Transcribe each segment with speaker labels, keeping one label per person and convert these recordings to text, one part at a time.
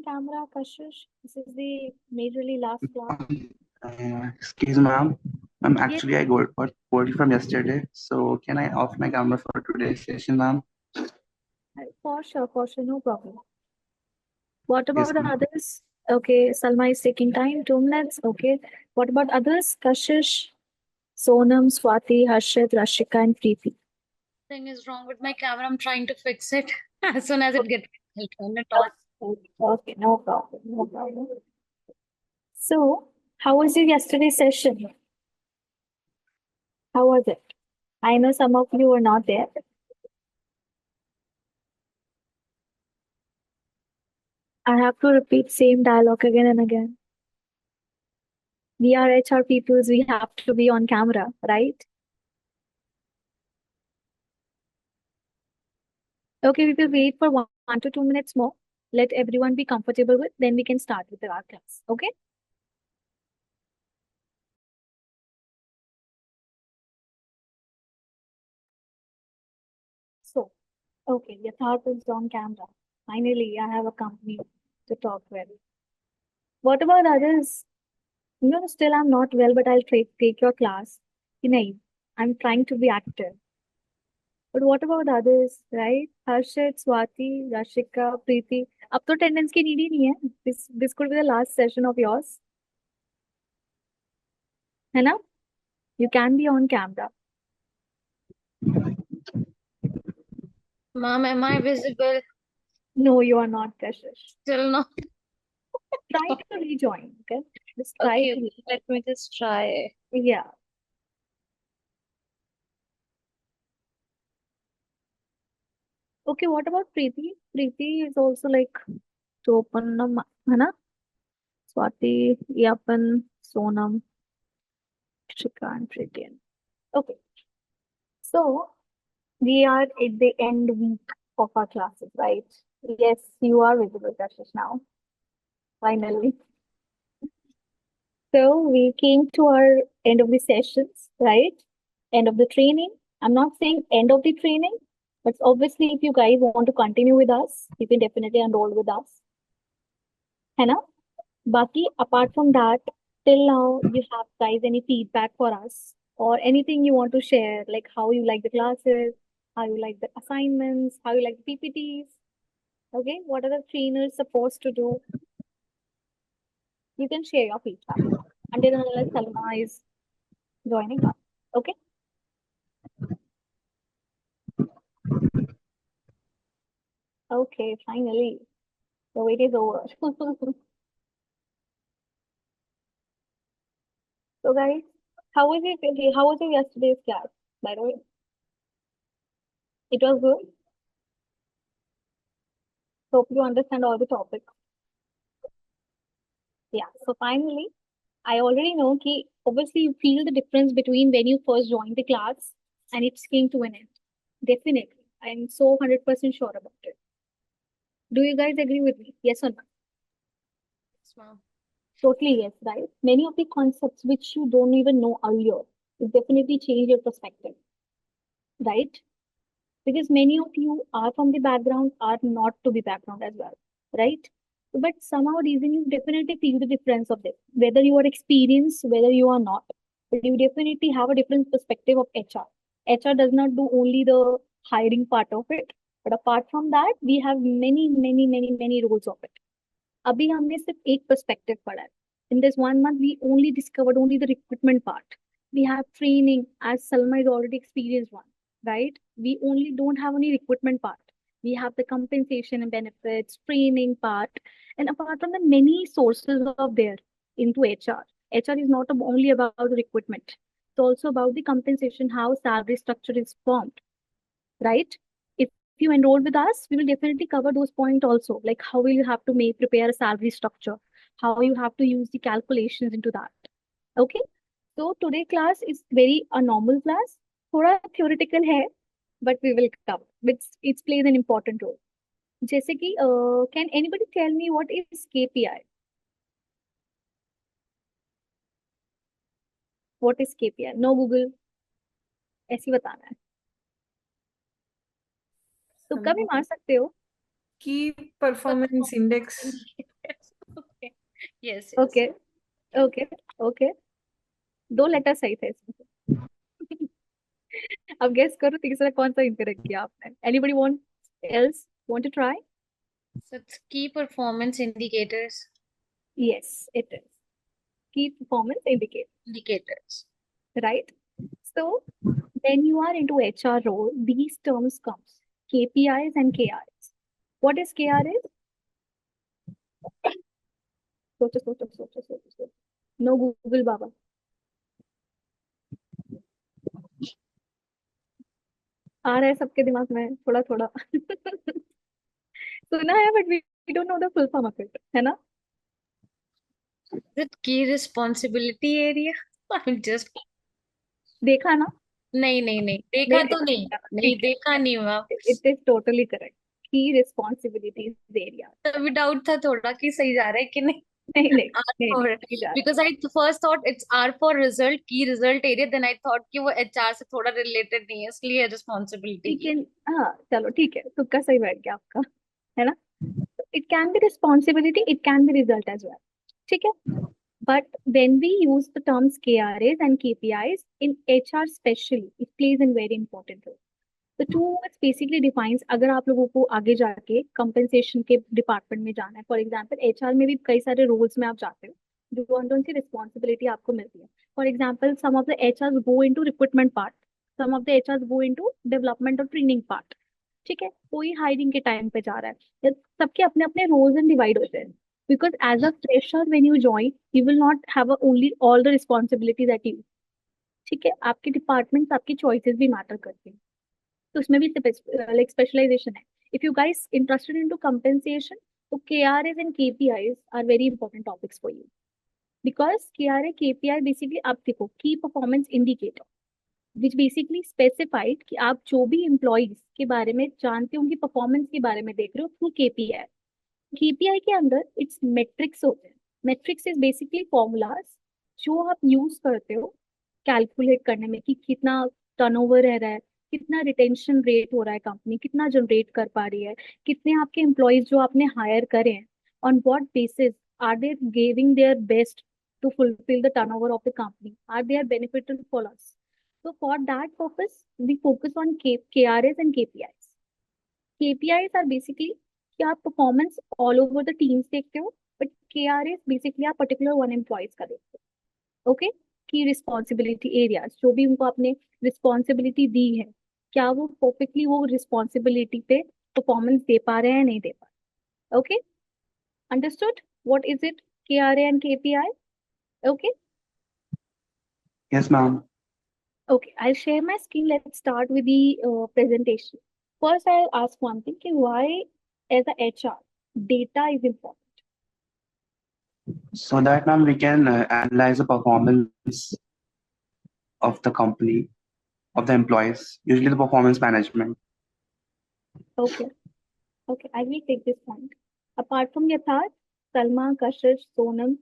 Speaker 1: on camera, Kashish? This is the majorly last class.
Speaker 2: Excuse me, ma'am. Ma'am,
Speaker 1: Yes,
Speaker 2: actually, I got called from yesterday. So can I off my camera for today's session, ma'am?
Speaker 1: for sure, no problem. What
Speaker 2: Yes,
Speaker 1: about the
Speaker 2: ma'am.
Speaker 1: others? Okay, Salma is taking time, 2 minutes. Okay. What about others? Kashish, Sonam, Swati, Harshit, Rashika, and Preeti.
Speaker 3: Thing is wrong with my camera. I'm trying to fix it. As soon as it gets, I'll turn it on.
Speaker 1: Okay, no problem, no problem. So, how was your yesterday session? How was it? I know some of you were not there. I have to repeat same dialogue again and again. We are HR peoples, we have to be on camera, right? Okay, we will wait for 1 to 2 minutes more. Let everyone be comfortable with, then we can start with our class. Okay? So, okay, Yatharth is on camera. Finally, I have a company to talk with. What about others? Still I'm not well, but I'll take your class. Nahin, I'm trying to be active. But what about others, right? Harshit, Swati, Rashika, Preeti. अब तो attendance की need ही नहीं है. This could be the last session of yours. है ना? You can be on camera.
Speaker 3: Mom, am I visible?
Speaker 1: No, you are not, Kashish.
Speaker 3: Still not.
Speaker 1: Try to rejoin, okay? Just try
Speaker 3: Okay,
Speaker 1: to.
Speaker 3: let me just try.
Speaker 1: Yeah. Okay, what about Preeti? Preeti is also like to open है ना? Swati, Yapan, Sonam, Shika, and Preeti. Okay, so we are at the end week of our classes, right? Yes, you are visible, Kashish, now. Finally. So we came to our end of the sessions, right? End of the training. I'm not saying end of the training, but obviously if you guys want to continue with us, you can definitely enroll with us. है ना? Baki, apart from that, till now, you have guys any feedback for us or anything you want to share, like how you like the classes, how you like the assignments, how you like the PPTs. Okay, what are the trainers supposed to do? You can share your feedback until and unless Salma is joining us. Okay. Okay, finally. The wait is over. So guys, how was your yesterday's class, by the way? It was good. Hope you understand all the topics. Yeah. So finally, I already know कि obviously you feel the difference between when you first joined the class and it's came to an end. Definitely. I'm so 100% sure about it. Do you guys agree with me? Yes or no?
Speaker 3: Yes, mom.
Speaker 1: Totally yes, right? Many of the concepts which you don't even know earlier, it definitely change your perspective, right? Because many of you are from the background, are not to the background as well, right? But somehow reason you definitely feel the difference of this, whether you are experienced, whether you are not, but you definitely have a different perspective of HR. HR does not do only the hiring part of it, but apart from that, we have many roles of it. अभी हमने सिर्फ एक perspective पढ़ा है. In this 1 month, we only discovered only the recruitment part. We have training, as Salma is already experienced one, right? We only don't have any recruitment part. We have the compensation and benefits, training part, and apart from the many sources of there into HR. HR is not only about the recruitment. It's also about the compensation, how salary structure is formed, right? If you enroll with us, we will definitely cover those points also, like how will you have to make prepare a salary structure, how you have to use the calculations into that. Okay, so today class is very a normal class, थोड़ा theoretical है, but we will cover. It plays an important role. जैसे कि can anybody tell me what is KPI? What is KPI? No Google, ऐसे ही बताना है. तुक्का भी मार सकते हो.
Speaker 4: की performance index.
Speaker 3: Yes, yes.
Speaker 1: Okay, okay, okay. 2 letter सही थे इसमें। अब गेस करो तीसरा कौन सा इनकरेक्ट किया आपने। Anybody want to try?
Speaker 3: So it's key performance indicators.
Speaker 1: Yes, it is. Key performance indicator,
Speaker 3: Indicators.
Speaker 1: right? So when you are into HR role, these terms comes KPIs and KRs. What is KRs? सोचो सोचो सोचो सोचो सोचो। No Google बाबा। आ रहा है सबके दिमाग में थोड़ा थोड़ा। सुना है but we don't know the full form of it, है ना?
Speaker 3: Is it key responsibility area? I'm just
Speaker 1: देखा ना?
Speaker 3: नहीं नहीं नहीं देखा
Speaker 1: नहीं
Speaker 3: तो नहीं,
Speaker 1: देखा,
Speaker 3: नहीं
Speaker 1: ठीक
Speaker 3: देखा नहीं मैम।
Speaker 1: है। It is totally correct. की रिस्पॉन्सिबिलिटीज एरिया।
Speaker 3: तभी डाउट था थोड़ा कि सही जा रहा है कि नहीं।
Speaker 1: नहीं नहीं
Speaker 3: R
Speaker 1: नहीं
Speaker 3: for,
Speaker 1: नहीं जा रहा।
Speaker 3: because I first thought it's R for result, key result area, then I thought कि वो HR से थोड़ा related नहीं है, इसलिए responsibility
Speaker 1: ठीक
Speaker 3: की।
Speaker 1: है। हाँ चलो ठीक है, तुक्का सही बैठ गया आपका, है ना? It can be responsibility, it can be result as well. ठीक है। But when we use the terms KRAs and KPIs in HR specially, it plays a very important role. The two words basically defines अगर आप लोगों को आगे जाके compensation के department में जाना है, फॉर एग्जाम्पल एचआर में भी कई सारे रोल्स में आप जाते हो जो कौन सी रिस्पॉन्सिबिलिटी आपको मिलती है। For example some of the HR go into recruitment part, some of the HR go into development और ट्रेनिंग पार्ट। ठीक है, कोई हायरिंग के टाइम पे जा रहा है, सबके अपने अपने रोल्स एंड डिवाइड होते हैं। Because as a fresher when you join you will not have only all the responsibilities at you. ठीक है, आपके डिपार्टमेंट आपकी चॉइसेस भी मैटर करती हैं, तो उसमें भी लाइक स्पेशलाइजेशन है। If you guys interested into compensation, तो KRAs and KPIs are very important topics for you. Because KRA KPI basically आप देखो की performance indicator which basically specified कि आप जो भी एम्प्लॉयज के बारे में जानते हो, उनकी परफॉर्मेंस के बारे में देख रहे हो थ्रू केपीआई। केपीआई के अंदर इट्स मेट्रिक्स होते हैं। मेट्रिक्स इज बेसिकली फॉर्मूलाज जो आप यूज करते हो कैलकुलेट करने में कि कितना टर्नओवर रह रहा है, कितना रिटेंशन रेट हो रहा है, कंपनी कितना जनरेट कर पा रही है, कितने आपके एम्प्लॉयज जो आपने हायर करे हैं, on what basis are they giving their best to fulfil the turnover of the company, are they are beneficial for us. So for that purpose, we focus on KRAs and KPIs. KPIs are basically कि आप performance all over the teams देखते हो, but KRAs basically आप particular one employees का देखते हो। Okay, की responsibility areas जो भी उनको आपने रिस्पॉन्सिबिलिटी दी है, क्या वो परफेक्टली वो रिस्पॉन्सिबिलिटी पे परफॉर्मेंस दे पा रहे हैं नहीं दे पा रहे। Okay, understood what is it KRA and KPI? Okay
Speaker 2: Yes, ma'am.
Speaker 1: okay, I'll share my screen. Let's start with the presentation. First, I'll ask one thing, कि why as a HR data is important.
Speaker 2: So that, ma'am, we can analyze the performance of the company, of the employees, usually the performance management.
Speaker 1: Okay, okay, I will take this point. Apart from Yatharth, Salma, Kashish, Sonam,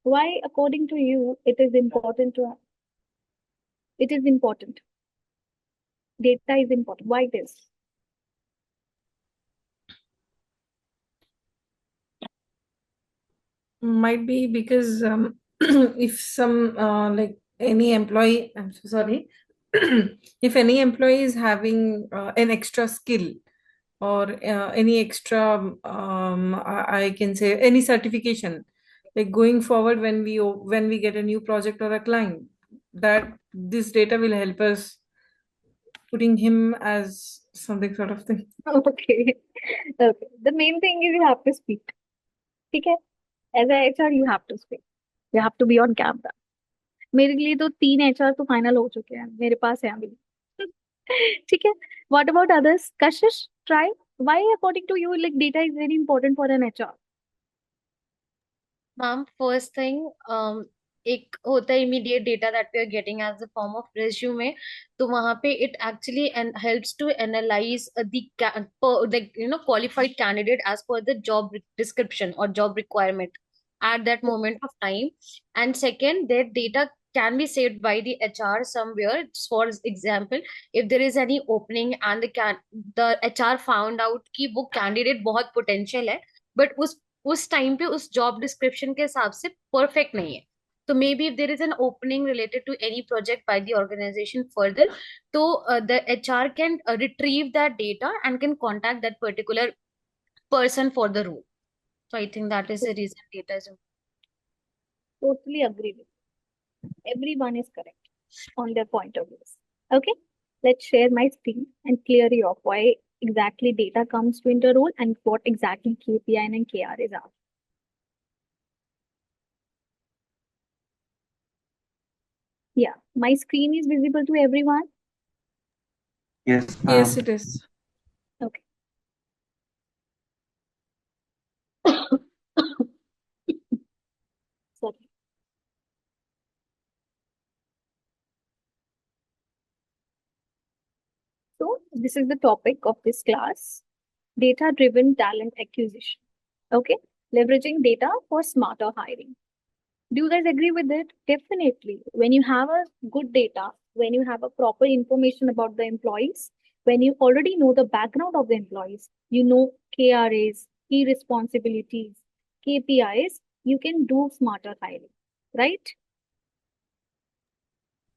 Speaker 1: why according to you it is important to it is important. Data is important. Why it is?
Speaker 4: Might be because if some like any employee, I'm so sorry, if any employee is having an extra skill or any extra, I can say any certification, like going forward when we get a new project or a client, that this data will help us putting him as something sort of thing.
Speaker 1: Okay, okay. The main thing is you have to speak. Okay, as a HR you have to speak. You have to be on camera. मेरे लिए तो 3 HR तो final हो चुके हैं, मेरे पास है अभी। ठीक है, what about others? Kashish, try. Why according to you like data is very important for an HR?
Speaker 3: Ma'am first thing, एक होता है immediate data that we are getting as the form of resume. तो वहां पे it actually helps to analyze the qualified candidate as per the job description और job requirement at that moment of time. And second, that data can be saved by the HR somewhere. For example, if there is any opening and the HR found out कि वो candidate बहुत potential है, but उस उस time पे उस job description के हिसाब से परफेक्ट नहीं है. तो may be if there is an opening related to any project by the organization further, so the HR can retrieve that data and can contact that particular person for the role. So I think that is the reason data is important.
Speaker 1: Totally agree with you. Everyone is correct on their point of views. Okay, let's share my screen and clear you up why exactly data comes to into role and what exactly KPI and KRAs are. Yeah, my screen is visible to everyone.
Speaker 2: Yes,
Speaker 4: Yes, it is.
Speaker 1: Okay. Sorry. So this is the topic of this class, data-driven talent acquisition. Okay, leveraging data for smarter hiring. Do you guys agree with it? Definitely. When you have a good data, when you have a proper information about the employees, when you already know the background of the employees, you know KRAs, key responsibilities, KPIs, you can do smarter hiring, right?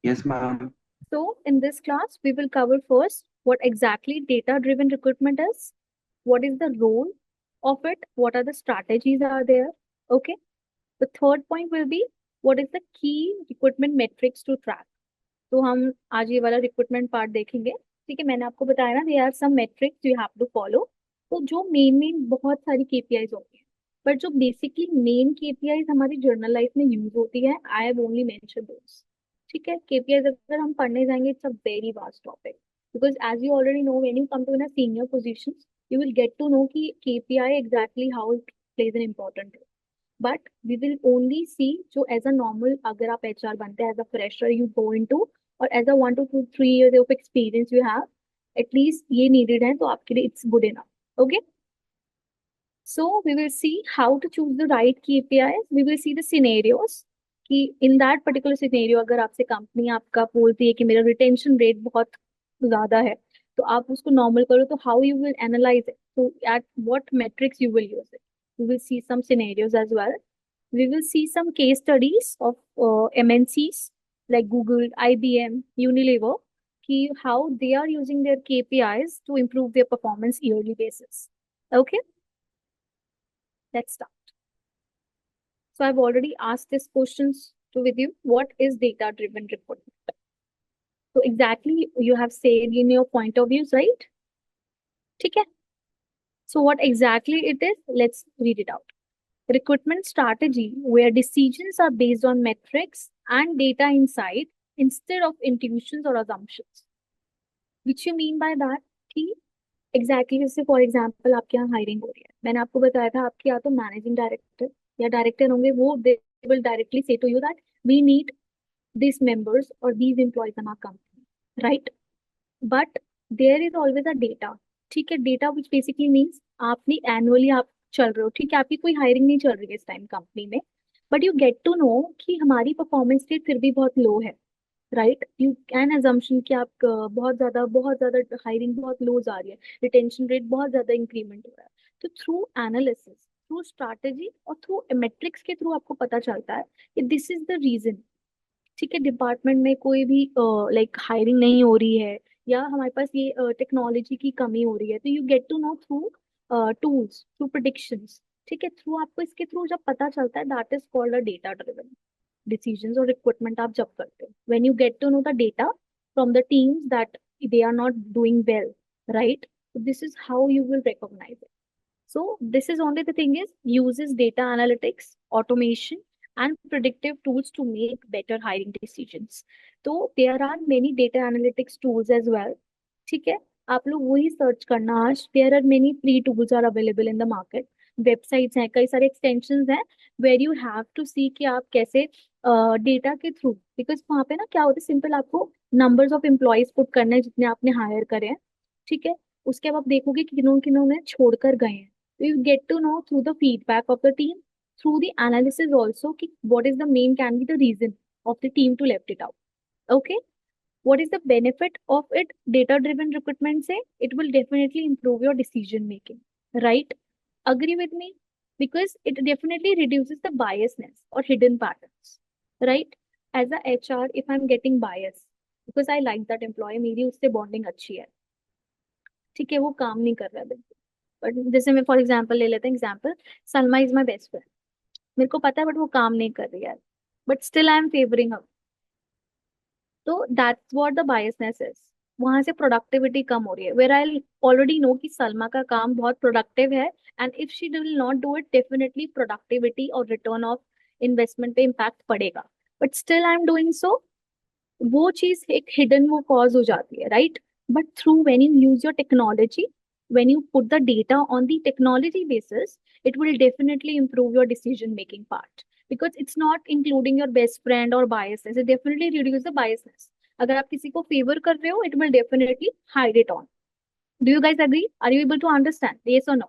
Speaker 2: yes, ma'am.
Speaker 1: So in this class, we will cover first what exactly data-driven recruitment is, what is the role of it, what are the strategies are there, okay? The third point will be what is the key recruitment metrics to track. तो हम आज ये वाला recruitment part देखेंगे. ठीक है, मैंने आपको बताया ना, they are some metrics you have to follow. तो जो मेन बहुत सारी केपीआईज होती हैं, बट जो बेसिकली मेन केपीआईज हमारी जर्नल लाइफ में यूज होती है, I have only mention those. ठीक है, केपीआईज अगर हम पढ़ने जाएंगे, it's a very vast topic, because as you already know when you come to in senior positions, you will get to know कि KPI exactly how it plays an important role. But we will only see जो as a normal, अगर आप HR बनते हैं as a fresher you go into, और as a 1 to 3 years of experience you have, at least ये needed है, तो आपके लिए it's good enough. Okay, so we will see how to choose the right KPIs. We will see the scenarios कि in that particular scenario अगर आपसे company आपका बोलती है कि मेरा रिटेंशन रेट बहुत ज्यादा है, तो आप उसको नॉर्मल करो, तो how you will analyze it, so at what metrics you will use it. We will see some scenarios as well. We will see some case studies of MNCs like Google, IBM, Unilever, ki how they are using their KPIs to improve their performance yearly basis. Okay, let's start. So I've already asked these questions with you. What is data-driven recruitment? So exactly you have said in your point of views, right? ठीक है. So what exactly it is? Let's read it out. Recruitment strategy where decisions are based on metrics and data insight instead of intuitions or assumptions. Which you mean by that? कि exactly जैसे for example आपके यहाँ hiring हो रही है, मैंने आपको बताया था आपके यहाँ तो मैनेजिंग डायरेक्टर या डायरेक्टर होंगे, वो they will directly say to you that we need these members or these employees in our company, right? But there is always a data. ठीक है, डेटा विच बेसिकली मीन्स आपने annually आप चल रहे हो, ठीक है, आपकी कोई हायरिंग नहीं चल रही है इस टाइम कंपनी में, but you get to know कि हमारी परफॉर्मेंस रेट फिर भी बहुत लो है, राइट? यू कैन अजम्पशन कि आप बहुत ज्यादा हायरिंग बहुत लो जा रही है, रिटेंशन रेट बहुत ज्यादा इंक्रीमेंट हो रहा है. तो थ्रू एनालिसिस, थ्रू स्ट्रैटेजी और थ्रू मेट्रिक्स के थ्रू आपको पता चलता है कि दिस इज द रीजन. ठीक है, डिपार्टमेंट में कोई भी लाइक हायरिंग नहीं हो रही है या हमारे पास ये टेक्नोलॉजी की कमी हो रही है, तो you get to know through tools, through predictions. ठीक है, थ्रू आपको इसके थ्रू जब पता चलता है, that is called a data driven decisions और रिक्रूटमेंट आप जब करते हो, when you get to know the data from the teams that they are not doing well, right? This is how you will recognize it. So this is only the thing is uses data analytics, automation, and predictive tools to make better hiring decisions. तो there are many data analytics tools as well. ठीक है, आप लोग वही search करना आज. There are many free tools are available in the market. Websites हैं, कई सारे एक्सटेंशंस हैं where you have to see कि आप कैसे डेटा के थ्रू, बिकॉज वहाँ पे ना क्या होता है, सिंपल आपको नंबर्स ऑफ एम्प्लॉयज पुट करना है जितने आपने हायर करे हैं. ठीक है, उसके बाद आप देखोगे कि किन्होंने किन्होंने छोड़कर गए हैं. You get to know through the feedback of the team, through the analysis also, ki what is the main can be the reason of the team to left it out. Okay, what is the benefit of it? Data driven recruitment say it will definitely improve your decision making, right? Agree with me? because it definitely reduces the biasness or hidden patterns, right? As a HR, if I'm getting bias because I like that employee, मेरी उससे bonding अच्छी है, ठीक है, वो काम नहीं कर रहा है बिल्कुल, बट जैसे मैं फॉर एग्जांपल ले लेते हैं example, Salma is my best friend, मेरे को पता है बट वो काम नहीं कर रही है, but still I am favouring her, तो that's what the biasness is, वहां से प्रोडक्टिविटी कम हो रही है, वेर आई ऑलरेडी नो कि सलमा का काम बहुत प्रोडक्टिव है, and if she will not do it definitely productivity और रिटर्न ऑफ इन्वेस्टमेंट पे इम्पैक्ट पड़ेगा, but still I am doing so, वो चीज एक हिडन वो कॉज हो जाती है, right? But through when you use your technology, when you put the data on the technology basis, it will definitely improve your decision making part, because it's not including your best friend or biasness, it definitely reduce the biasness. अगर आप किसी को favour कर रहे हो, it will definitely hide it on. Do you guys agree? Are you able to understand? Yes or no?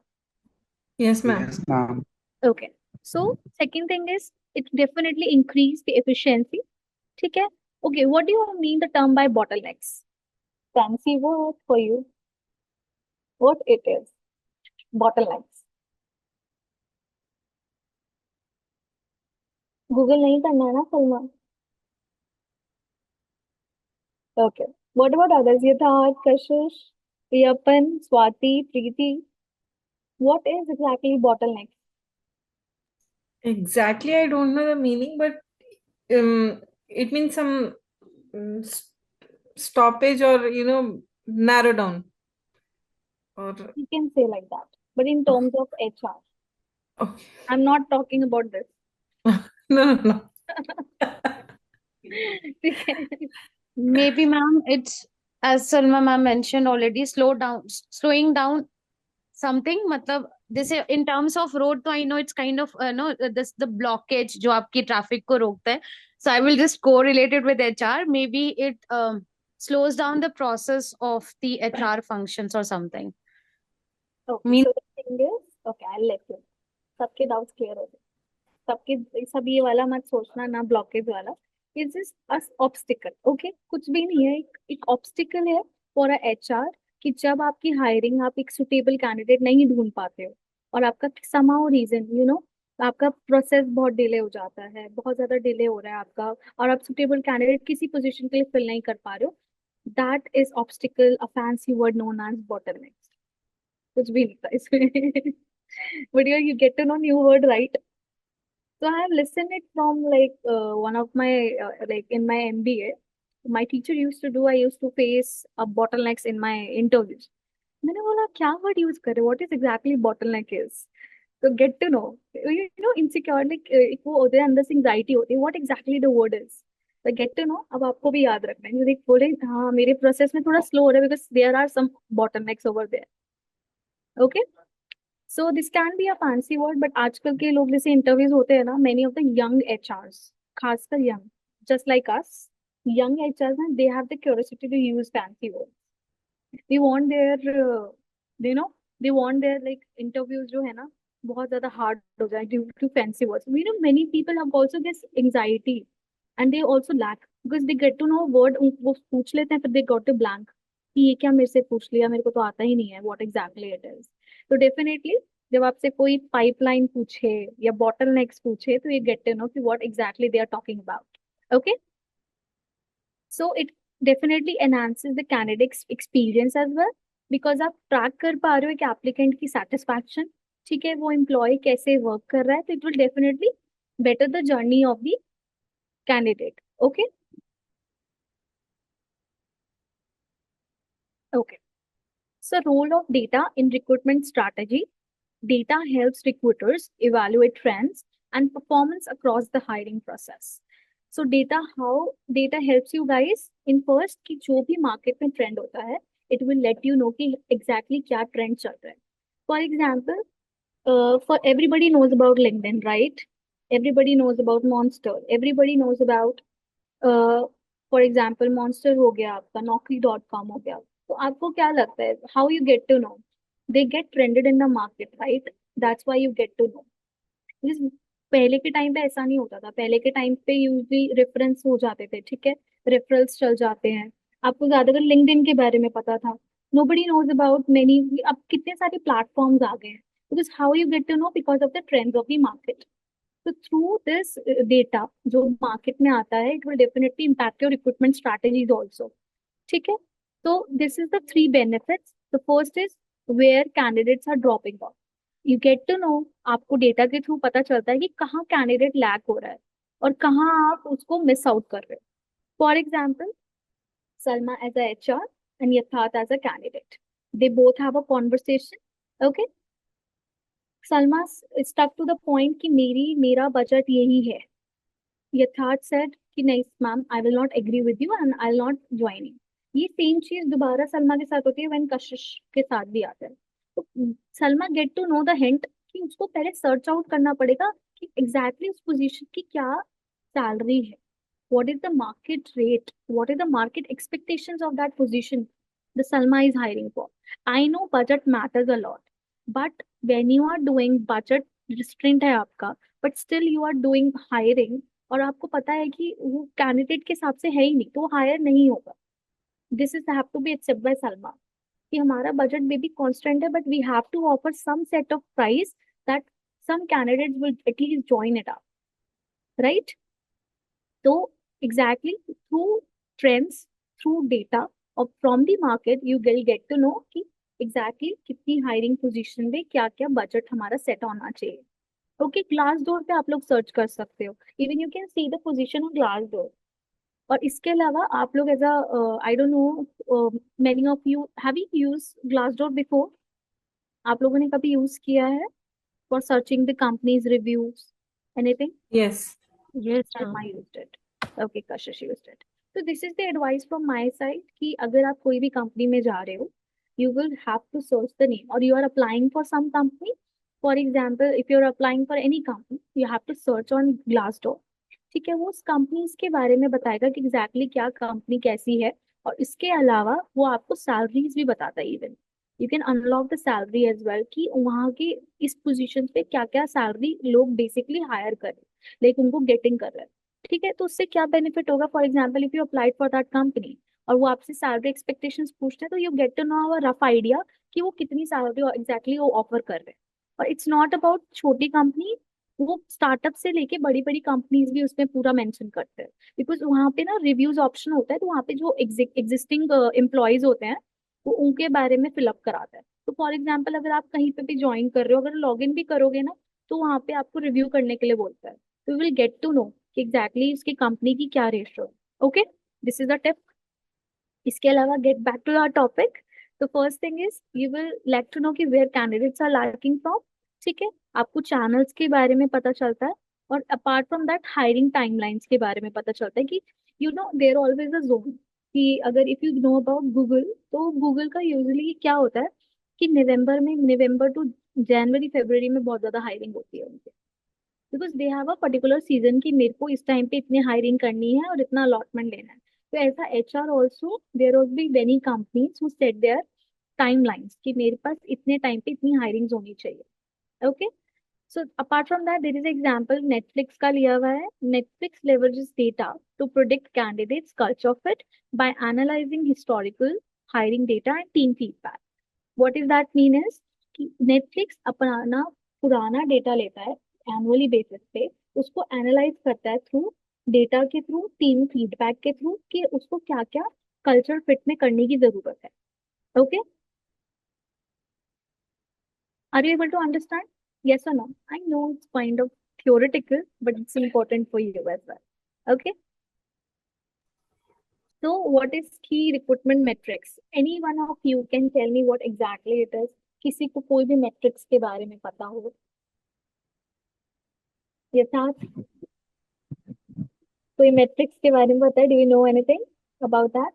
Speaker 4: Yes, ma'am.
Speaker 2: Yes, ma'am.
Speaker 1: Okay. So second thing is it definitely increase the efficiency. ठीक है? Okay, what do you mean the term by bottlenecks? Fancy word for you. What it is? Bottlenecks. Google नहीं करना है ना Salma? Okay, what about others? Yatharth, Kashish, Priyapan, Swati, Preeti, what is exactly bottleneck?
Speaker 4: Exactly, I don't know the meaning, but it means some stoppage or narrow down or
Speaker 1: You can say like that, but in terms of HR,
Speaker 4: oh,
Speaker 1: I'm not talking about this.
Speaker 4: no, no, no.
Speaker 1: ठीक है?
Speaker 3: Maybe, ma'am, it's as Salma ma'am mentioned already, slowing down something. मतलब जैसे in terms of road, तो I know it's kind of no this the blockage जो आपकी traffic को रोकता है. So I will just correlate it with HR. Maybe it slows down the process of the HR functions or something.
Speaker 1: Okay,
Speaker 3: Mean
Speaker 1: so the thing is, okay, I'll let you. सबके doubts clear हो गए, सबके सब ये वाला मत सोचना ना, ब्लॉकेज वाला, it's just us obstacle, okay? कुछ भी नहीं है, एक ऑब्स्टिकल है फॉर अ एचआर, कि जब आपकी हायरिंग, आप एक सुटेबल कैंडिडेट नहीं ढूंढ पाते हो और आपका समाउ रीजन आपका प्रोसेस बहुत डिले हो जाता है, बहुत ज्यादा डिले हो रहा है आपका, और आप सुटेबल कैंडिडेट किसी पोजीशन के लिए फिल नहीं कर पा रहे हो, that is obstacle, a fancy word known as bottleneck. कुछ भी नहीं था इसमें. but you get to know new word, right? So I have listened it from like one of my like in my MBA, my teacher used to do. I used to face bottlenecks in my interviews. मैंने बोला क्या word use करे, what is exactly bottleneck is, तो get to know, insecure, like एक वो होते हैं अंदर से एंजाइटी होती है, what exactly the word is, तो गेट टू नो. अब आपको भी याद रखना है, लाइक बोले हाँ मेरे प्रोसेस में थोड़ा स्लो हो रहा है because there are some bottlenecks over there. Okay, so this can be a fancy word, but आजकल के लोग जैसे इंटरव्यूज होते हैं ना, many of the young HRs, खासकर young, just like us, young HRs ना, they have the curiosity to use fancy word. they want their you know they want their like interviews जो है ना बहुत ज्यादा hard हो जाए due to fancy words. Many people have also this anxiety and they also lack because they get to know word, वो पूछ लेते हैं फिर they got to blank कि ये क्या मेरे से पूछ लिया, मेरे को तो आता ही नहीं है what exactly it is. तो डेफिनेटली जब आपसे कोई पाइपलाइन पूछे या बॉटल नेक्स पूछे तो ये गेट टू नो कि what exactly they are talking about. Okay, so it definitely enhances the candidate's experience as well, because आप ट्रैक कर पा रहे हो एक एप्लीकेंट की सेटिस्फैक्शन, ठीक है, वो एम्प्लॉय कैसे वर्क कर रहा है, तो it will definitely better the journey of the candidate. Okay, okay. So role of data in recruitment strategy. Data helps recruiters evaluate trends and performance across the hiring process. So data, how data helps you guys in first कि जो भी market में trend होता है, it will let you know कि exactly क्या trend चल रहा है. For example, for everybody knows about LinkedIn, right? Everybody knows about Monster. Everybody knows about for example monster हो गया, आपका naukri.com हो गया. तो आपको क्या लगता है, how you get to know? They get trended in the market, right? That's why you get to know. पहले के टाइम पे ऐसा नहीं होता था, पहले के टाइम पे यूजली रेफरेंस हो जाते थे, ठीक है, रेफरल्स चल जाते हैं. आपको ज्यादातर लिंक्डइन के बारे में पता था. नोबडी नोज अबाउट मेनी, अब कितने सारे प्लेटफॉर्म्स आ गए हैं. Because how you get to know? Because of the trends of the market. So through this data जो market में आता है, it will definitely impact your recruitment strategies also. ठीक है? So this is the three benefits. The first is where candidates are dropping off. You get to know, आपको data के through पता चलता है कि कहाँ कैंडिडेट लैग हो रहा है और कहाँ आप उसको मिस आउट कर रहे हो. For example, Salma as a HR and Yatharth as a candidate. They both have a conversation. Okay. Salma stuck to the point कि मेरा बजट यही है. Yatharth said कि नहीं ma'am, I will not agree with you and I'll not join you. ये same चीज दोबारा सलमा के साथ होती है when कशिश के साथ भी आता है. तो Salma get to know the hint कि उसको पहले सर्च आउट करना पड़ेगा कि एग्जैक्टली उस पोजीशन की क्या सैलरी है. What is the market rate? What is the market expectations of that position the Salma is hiring for? I know budget matters a lot, but when you are doing budget restraint है आपका, but still you are doing hiring और आपको पता है कि वो candidate के हिसाब से है ही नहीं, तो वो हायर नहीं होगा. This is have to be accept by Salma कि हमारा बजट में भी कांस्टेंट है, but we have to offer some set of price that some candidates will at least join it up, right? तो exactly through trends, through data or from the market, you will get to know कि exactly कितनी hiring position में क्या क्या budget हमारा set होना चाहिए. Okay, glass door पे आप लोग सर्च कर सकते हो. Even you can see the position of Glassdoor. और इसके अलावा आप लोग as a I don't know many of you have you use Glassdoor before. आप लोगों ने कभी यूज किया है for searching the companies reviews, anything?
Speaker 4: Yes.
Speaker 3: Yes,
Speaker 1: I used it. Okay, Kashish used it. So this is the advice from my side कि अगर आप कोई भी कंपनी में जा रहे हो, you will have to search the name, or you are applying for some company. For example, if you're applying for any company, you have to search on Glassdoor. ठीक है, वो उस कंपनीज के बारे में बताएगा कि एग्जैक्टली क्या कंपनी कैसी है, और इसके अलावा वो आपको सैलरीज भी बताता है. Even you can unlock the salary as well कि वहाँ के इस पोजीशन पे क्या क्या सैलरी लोग बेसिकली हायर कर रहे हैं, लाइक उनको गेटिंग कर रहे हैं. ठीक है, तो उससे क्या बेनिफिट होगा? For example, if you applied for that company और वो आपसे सैलरी एक्सपेक्टेशंस पूछते हैं, तो you get to know a rough idea कि वो कितनी सैलरी एग्जैक्टली वो ऑफर कर रहे हैं. और इट्स नॉट अबाउट छोटी कंपनी, वो स्टार्टअप से लेके बड़ी बड़ी कंपनीज भी उसमें पूरा मेंशन करते हैं, बिकॉज वहाँ पे ना रिव्यूज ऑप्शन होता है, तो वहाँ पे जो एग्जिस्टिंग एम्प्लॉयज होते हैं वो उनके बारे में फिलअप कराता है. तो फॉर एग्जाम्पल, अगर आप कहीं पे भी ज्वाइन कर रहे हो, अगर लॉग इन भी करोगे ना, तो वहाँ पे आपको रिव्यू करने के लिए बोलता है. तो विल गेट टू नो कि एग्जैक्टली उसकी कंपनी की क्या रेशियो है. Okay, this is the tip. इसके अलावा get back to our topic. तो first thing is you will let to know कि where candidates are lacking from. ठीक है, आपको चैनल्स के बारे में पता चलता है, और apart from that hiring timelines के बारे में पता चलता है कि you know there always a zone. कि अगर if you know about Google, तो गूगल का यूजुअली क्या होता है कि नवंबर टू जनवरी फरवरी में बहुत ज्यादा हायरिंग होती है उनकी, because they have a particular season कि मेरे को इस टाइम पे इतनी हायरिंग करनी है और इतना अलॉटमेंट लेना है. तो ऐसा HR also there will be many companies who set their timelines कि मेरे पास इतने टाइम पे इतनी हायरिंग होनी चाहिए. Okay, so apart from that there is example Netflix का लिया हुआ है. Netflix leverages data to predict candidates culture fit by analysing historical hiring data and team feedback. What is that mean is कि Netflix अपना पुराना data लेता है annually basis पे, उसको एनालाइज करता है थ्रू डेटा के थ्रू, टीम फीडबैक के थ्रू, कि उसको क्या क्या कल्चर फिट में करने की जरूरत है. Okay, are you able to understand? yes or no? I know it's kind of theoretical, but it's important for you as well. Okay, so what is key recruitment metrics? Any one of you can tell me what exactly it is. किसी को कोई भी metrics के बारे में पता हो? यथार्थ, कोई metrics के बारे में पता है? Do you know anything about that?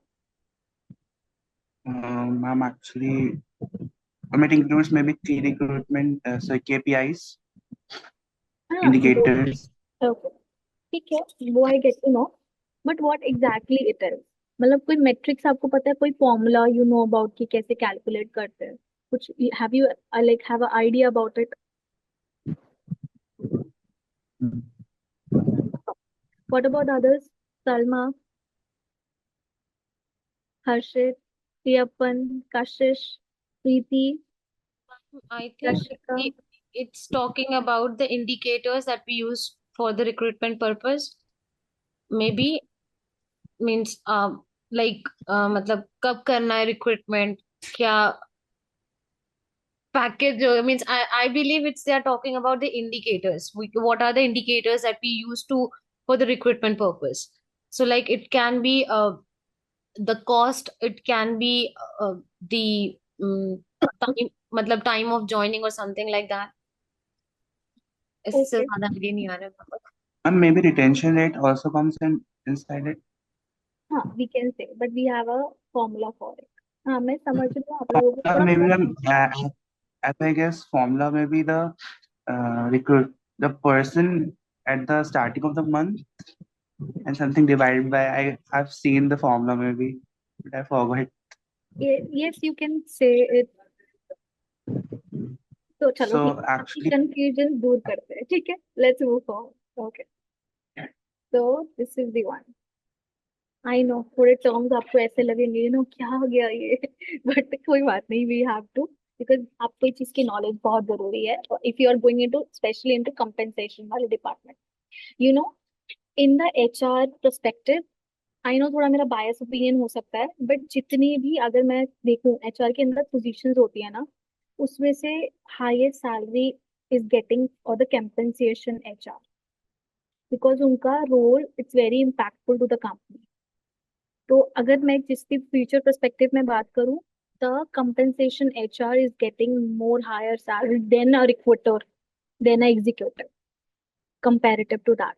Speaker 2: Ma'am, actually, it includes maybe key recruitment, so KPIs,
Speaker 1: हाँ,
Speaker 2: indicators.
Speaker 1: okay, ठीक है, वो I get to know, but what exactly it is? मतलब कोई metrics आपको पता है, कोई formula you know about कि कैसे calculate करते हैं कुछ? have you like have an idea about it? What about others? Salma, Harshit, Priyappan, Kashish, Preeti,
Speaker 3: I think
Speaker 1: Rashika?
Speaker 3: it's talking about the indicators that we use for the recruitment purpose. Maybe means like मतलब कब करना है recruitment, क्या package means I believe it's they are talking about the indicators. What are the indicators that we use to for the recruitment purpose? So like it can be the cost, it can be the time मतलब time of joining or something like that. इससे
Speaker 1: Okay.
Speaker 3: ज्यादा idea नहीं आ रहा।
Speaker 2: And maybe retention rate also comes in inside it.
Speaker 1: we can say, but we have a formula for it. मैं समझ रही हूँ आप लोगों को थोड़ा
Speaker 2: Maybe
Speaker 1: बहुत
Speaker 2: as I guess formula may be the recruit the person at the starting of the month and something divided by I've seen the formula maybe but I forgot.
Speaker 1: yes, you can say it. तो चलो ठीक
Speaker 2: So
Speaker 1: है, आपकी
Speaker 2: actually
Speaker 1: confusion दूर करते हैं, ठीक है, let's move forward. Okay, so this is the one. I know थोड़े टर्म्स आपको ऐसे लगेंगे, यू नो क्या हो गया ये बट कोई बात नहीं, वी हैव टू, बिकॉज आपको इस चीज की नॉलेज बहुत जरूरी है, if you are going into specially into compensation वाले department, you know, in the HR perspective. I know थोड़ा मेरा बायस ओपिनियन हो सकता है, बट जितनी भी अगर मैं देखूं एचआर के अंदर पोजीशंस होती है ना, उसमें से हाईएस्ट सैलरी इज गेटिंग और द कंपेंसेशन एचआर, बिकॉज उनका role it's very impactful to the company. तो अगर मैं जिसकी फ्यूचर पर्सपेक्टिव में बात करूं, the compensation HR is getting more higher salary than a recruiter, than a executive, comparative to that,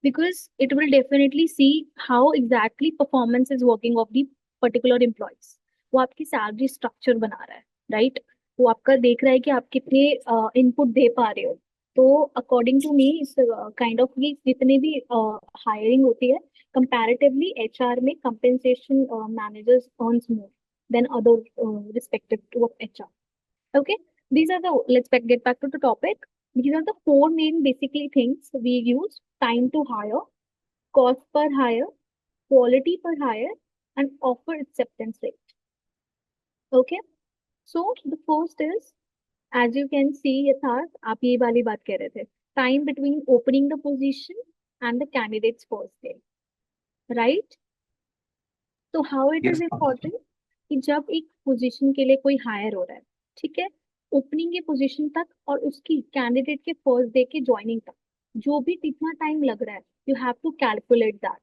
Speaker 1: because it will definitely see how exactly performance is working of the particular employees। वो आपकी salary structure बना रहा है, right, वो आपका देख रहा है कि आप कितने इनपुट दे पा रहे हो। तो अकॉर्डिंग टू मी इस काइंड ऑफ ये जितने भी हायरिंग होती है, कंपैरेटिवली एचआर में compensation managers earns more than other respective to HR. Okay, these are the, let's get back to the topic. These are the four main basically things we use: time to hire, cost per hire, quality per hire, and offer acceptance rate. Okay, so the first is, as you can see, यथार्थ आप ये वाली बात कह रहे थे, time between opening the position and the candidate's first day, right? तो how it is
Speaker 2: yes
Speaker 1: important कि जब एक पोजीशन के लिए कोई हायर हो रहा है, ठीक है, ओपनिंग के पोजीशन तक और उसकी कैंडिडेट के फर्स्ट डे के ज्वाइनिंग तक जो भी कितना टाइम लग रहा है, you have to calculate that,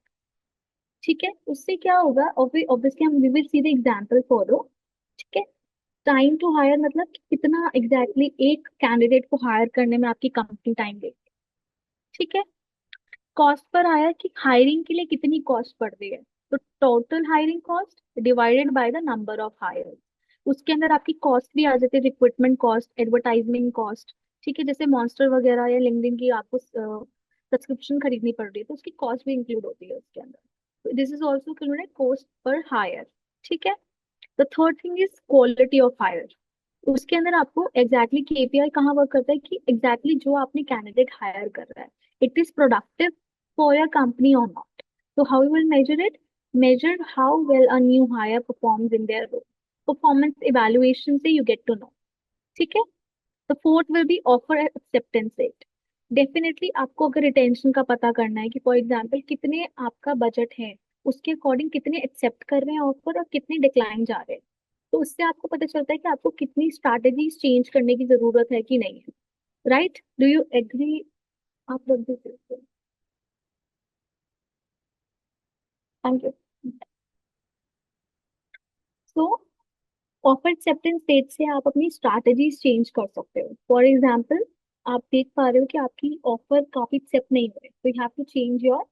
Speaker 1: ठीक है। उससे क्या होगा, ऑब्वियसली हम we will see the example follow, ठीक है। टाइम टू हायर मतलब कि कितना एग्जैक्टली एक कैंडिडेट को हायर करने में आपकी कंपनी टाइम देगी, ठीक है। कॉस्ट पर आया कि हायरिंग के लिए कितनी कॉस्ट पड़ रही है, तो total hiring cost divided by the number of hires. उसके अंदर आपकी कॉस्ट भी आ जाती है, रिक्रूटमेंट कॉस्ट, एडवर्टाइजमेंट कॉस्ट, ठीक है। जैसे मॉन्स्टर वगैरह या लिंक्डइन की आपको सब्सक्रिप्शन खरीदनी पड़ रही है, तो उसकी कॉस्ट भी इंक्लूड होती है उसके अंदर। This is also included cost per hire, ठीक है। The third thing is quality of hire. उसके अंदर आपको एग्जैक्टली केपीआई कहाँ वर्क करता है कि एग्जैक्टली जो आपने कैंडिडेट हायर कर रहा है, it is productive for your company और नॉट। तो how you will measure it, measure how well a new hire performs in their role, performance evaluation से यू गेट टू नो, ठीक है। The fourth will be offer acceptance rate. Definitely आपको अगर retention का पता करना है कि फॉर एग्जाम्पल कितने आपका बजट है, उसके अकॉर्डिंग कितने एक्सेप्ट कर रहे हैं ऑफर और कितने डिक्लाइन जा रहे हैं, तो उससे आपको पता चलता है कि आपको कितनी स्ट्रैटेजीज चेंज करने की जरूरत है कि नहीं है, राइट, डू यू एग्री? आप लोग भी, thank you. So offer acceptance date से आप अपनी स्ट्रैटेजीज चेंज कर सकते हो। फॉर एग्जाम्पल, आप देख पा रहे हो कि आपकी ऑफर काफी एक्सेप्ट नहीं हो रहे, तो you have to change your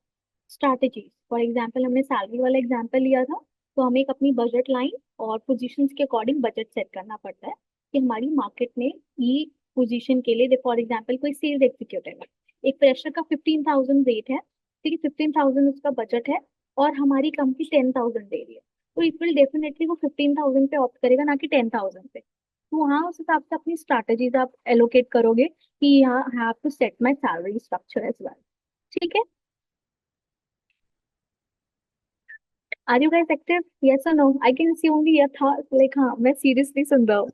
Speaker 1: strategies. For example हमने सैलरी वाला एग्जाम्पल लिया था, तो हमें एक अपनी बजट लाइन और पोजीशंस के अकॉर्डिंग बजट सेट करना पड़ता है कि हमारी मार्केट में ये पोजीशन के लिए, फॉर एग्जाम्पल कोई सेल्स एग्जीक्यूटिव है, एक फ्रेशर का 15,000 रेट है, ठीक है, 15,000 उसका बजट है और हमारी कंपनी 10,000 दे रही है, तो इट विल डेफिनेटली वो 15,000 पे ऑप्ट करेगा, ना कि 10,000 पे। तो वहाँ उस हिसाब से अपनी स्ट्रैटेजीज आप एलोकेट करोगे कि यहाँ have to set my salary structure as well, ठीक है। Are you guys active, yes और no? I can see only yes, हाँ, लाइक हाँ मैं सीरियसली सुन रहा हूँ।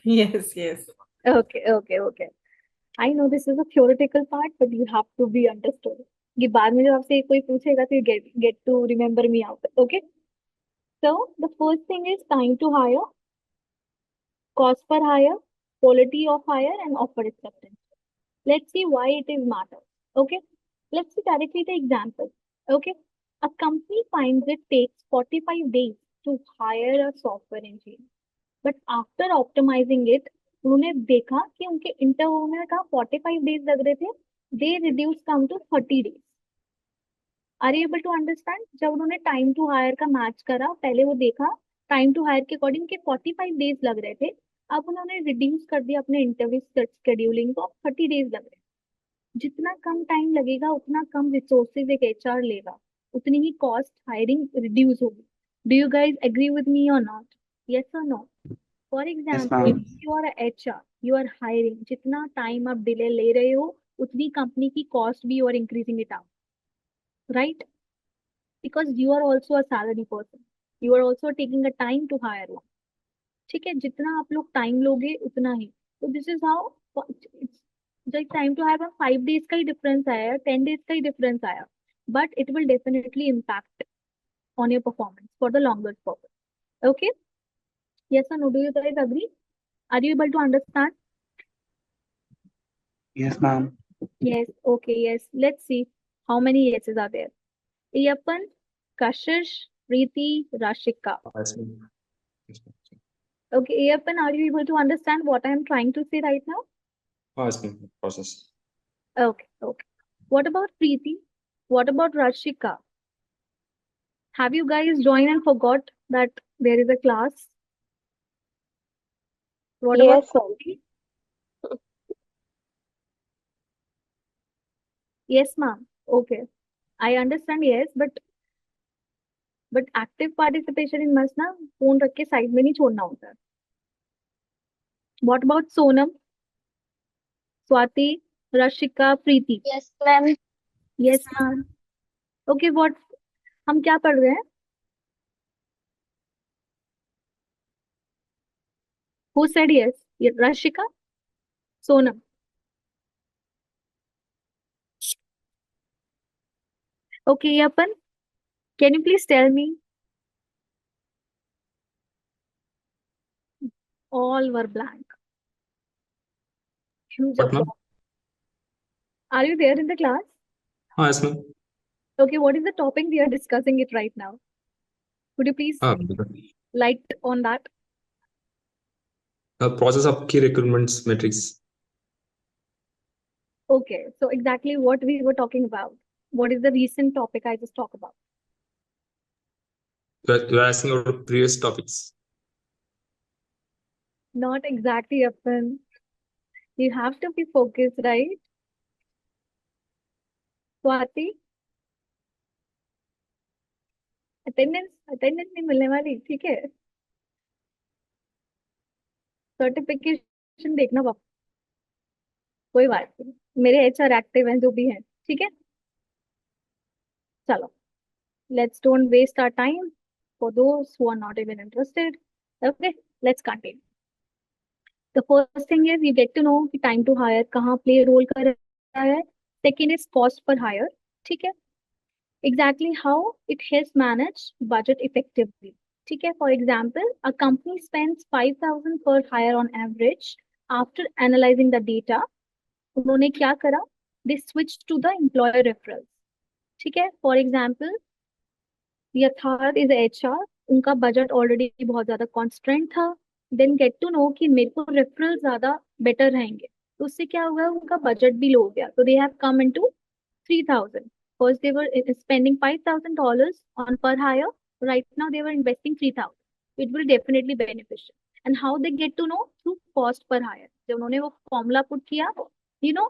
Speaker 4: Yes, yes.
Speaker 1: Okay. I know this is a theoretical part, but you have to be understood. ये बाद में जब आपसे कोई पूछेगा तो you get to remember me out. Okay. So the first thing is time to hire, cost per hire, quality of hire, and offer acceptance. Let's see why it is matters. Okay. Let's see directly the example. Okay. A company finds it takes 45 days to hire a software engineer. But after optimising it उन्होंने देखा कि उनके interview में का 45 days लग रहे थे, they reduce come to 30 days. Are you able to understand? जब उन्होंने टाइम टू हायर का मैच करा, पहले वो देखा टाइम टू हायर के अकॉर्डिंग के 45 डेज लग रहे थे, अब उन्होंने रिड्यूस कर दिया अपने इंटरव्यू शेड्यूलिंग को, 30 डेज लग रहे हैं. जितना कम टाइम लगेगा उतना कम रिसोर्सेज एक एचआर लेगा, उतनी ही कॉस्ट हायरिंग रिड्यूस होगी. Do you guys agree with me और नॉट? यस और no? For
Speaker 2: Yes,
Speaker 1: example,
Speaker 2: ma'am.
Speaker 1: if you are a HR, you are hiring, जितना टाइम आप डिले ले रहे हो उतनी कंपनी की कॉस्ट भी, you are increasing it up, right? Because you are also a salary person, you are also taking a time to hire one. ठीक है, जितना आप लोग टाइम लोगे उतना ही. तो दिस इज हाउ जब टाइम टू हायर 5 डेज का ही डिफरेंस आया, 10 डेज का ही डिफरेंस आया, but it will definitely impact on your performance for the longer purpose. Okay? Yes or no? Do you guys agree? Are you able to understand?
Speaker 2: Yes, ma'am.
Speaker 1: Yes, okay, yes. Let's see how many yeses are there. Iyappan, Kashish, Preeti, Rashika.
Speaker 5: Yes, ma'am. Yes, ma'am.
Speaker 1: Okay, Iyappan, are you able to understand what I am trying to say right now?
Speaker 5: Yes, ma'am. Process.
Speaker 1: Okay. What about Preeti? What about Rashika? Have you guys joined and forgot that there is a class? What about
Speaker 6: Yes, sir.
Speaker 1: Preeti? Yes, ma'am. Okay. I understand, yes, but active participation in must ना phone रख के side में नहीं छोड़ना होता है. What about Sonam, Swati, Rashika, Preeti?
Speaker 6: Yes, ma'am.
Speaker 1: Yes, ma'am. Okay, what हम क्या पढ़ रहे हैं? Who said yes? Rashika, Sonam. Okay, Yapan, can you please tell me? All were blank. Huge
Speaker 5: What, ma'am?
Speaker 1: applause. Are you there in the class?
Speaker 5: Yes, ma'am.
Speaker 1: Okay, what is the topic we are discussing it right now? Could you please light on that?
Speaker 5: The process of key recruitment metrics.
Speaker 1: Okay, so exactly what we were talking about. What is the recent topic I just talked about?
Speaker 5: You're asking about previous topics.
Speaker 1: Not exactly, Yapan. You have to be focused, right? Swati, attendance नहीं मिलने वाली, ठीक है? Certification देखना पापा, कोई बात नहीं, मेरे एचआर एक्टिव हैं जो भी हैं, ठीक है? चलो, let's don't waste our time for those who are not even interested. Okay, let's continue. The first thing is you get to know कि time to hire कहाँ play role कर रहा है. Second is cost per hire, ठीक है? Exactly how it helps manage budget effectively. ठीक है? For example, a company spends 5,000 per hire on average. After analyzing the data, उन्होंने क्या करा? They switched to the employer referrals. ठीक है? For example, यथार्थ इज एचआर, उनका बजट ऑलरेडी बहुत ज्यादा कॉन्स्ट्रेंट था. देन गेट टू नो कि मेरे को रेफरल ज्यादा बेटर रहेंगे, तो उससे क्या हुआ, उनका बजट भी लो हो गया. तो they have come into 3,000. First they were spending $5,000 on per hire. Right now they were investing 3,000. It will definitely beneficial. And how they get to know? Through cost per hire. जब उन्होंने वो formula put किया, you know,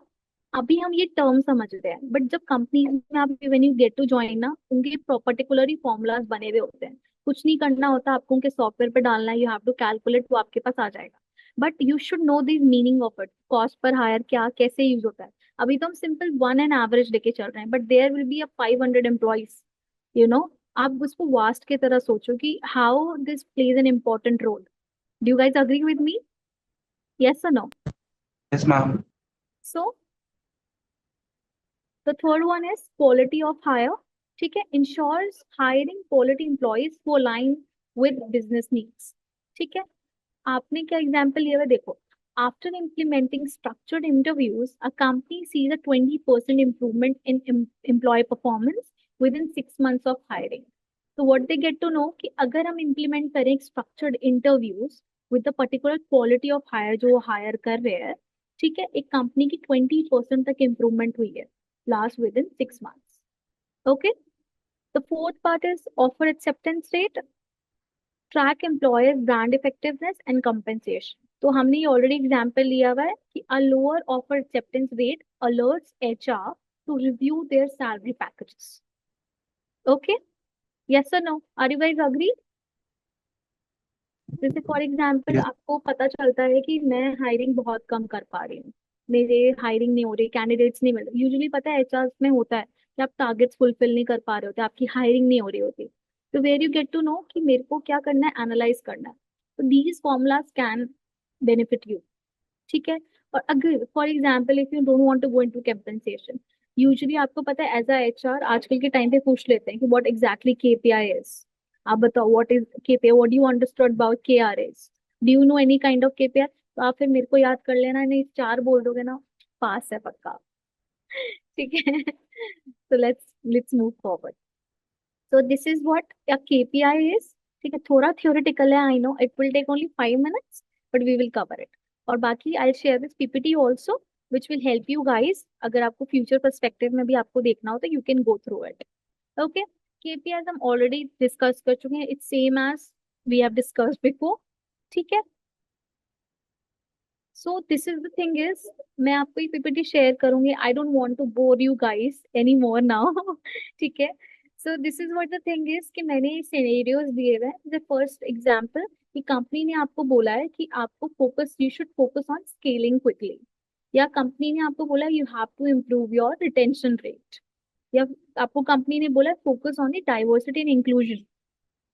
Speaker 1: अभी हम ये term समझते हैं, but जब कंपनीज में आप when you get to join ना, उनके पर्टिकुलरली फॉर्मूलाज बने हुए होते हैं. कुछ नहीं करना होता आपको, उनके सॉफ्टवेयर पे डालना है, यू हैव टू कैलकुलेट, वो आपके पास आ जाएगा. But you should know this meaning of it. Cost per hire क्या कैसे यूज होता है. अभी तो हम सिंपल वन एंड एवरेज लेके चल रहे हैं, but there will be a 500 employees, you know. आप उसको वास्ट की तरह सोचो कि how this plays an important role. Do you guys agree with me? Yes or no?
Speaker 2: Yes, ma'am.
Speaker 1: So the third one is quality of hire. ठीक है, ensures hiring quality employees who align with business needs. ठीक है, आपने क्या example लिया हुआ है? देखो, after implementing structured interviews a company sees a 20% improvement in employee performance within 6 months of hiring. So what they get to know कि अगर हम implement करें structured interviews with the particular quality of hire जो hire कर रहे हैं, ठीक है, एक कंपनी की 20% तक improvement हुई है last within 6 months. Okay. The fourth part is offer acceptance rate. Track employers brand effectiveness and compensation. तो हमने ये ऑलरेडी एग्जांपल लिया हुआ है कि a lower offer acceptance rate alerts HR to review their salary packages. Okay, yes और no, are you guys agree? जैसे for example
Speaker 2: Yes.
Speaker 1: आपको पता चलता है कि मैं हायरिंग बहुत कम कर पा रही हूँ, मेरे हायरिंग नहीं हो रही, कैंडिडेट्स नहीं मिल रहे. यूजुअली पता है एचआर में होता है कि आप टारगेट्स फुलफिल नहीं कर पा रहे होते, आपकी हायरिंग नहीं हो रही होती. तो where you get to know कि मेरे को क्या करना है, एनालाइज करना है. तो these formulas can benefit you. ठीक है. और अगर for example if you don't want to go into compensation, usually आपको पता है एज अ एचआर आजकल के टाइम पे पूछ लेते हैं कि व्हाट एग्जैक्टली केपीआई इज. आप बताओ what is KPI, what do you understood about KRS, do you know any kind of KPI? तो आप फिर मेरे को याद कर लेना, नहीं 4 बोल दोगे ना, पास है पक्का. ठीक है. so let's move forward. So this is what a KPI is. ठीक है, थोड़ा theoretical है, I know it will take only 5 minutes, but we will cover it. और बाकी I'll share this PPT also, which will help you guys. अगर आपको future perspective में भी आपको देखना हो तो you can go through it. Okay, KPIs हम already discuss कर चुके हैं. It's same as we have discussed before. ठीक है. So this is the thing is, मैं आपको ये PPT शेयर करूंगी. I don't want to bore you guys anymore now. ठीक है. So this is what the thing is कि मैंने सिनेरियोज दिए हुए हैं. The first example कि कंपनी ने आपको बोला है कि आपको focus, you should focus on scaling quickly. या कंपनी ने आपको बोला you have to improve your retention rate. या आपको कंपनी ने बोला focus on the diversity and inclusion.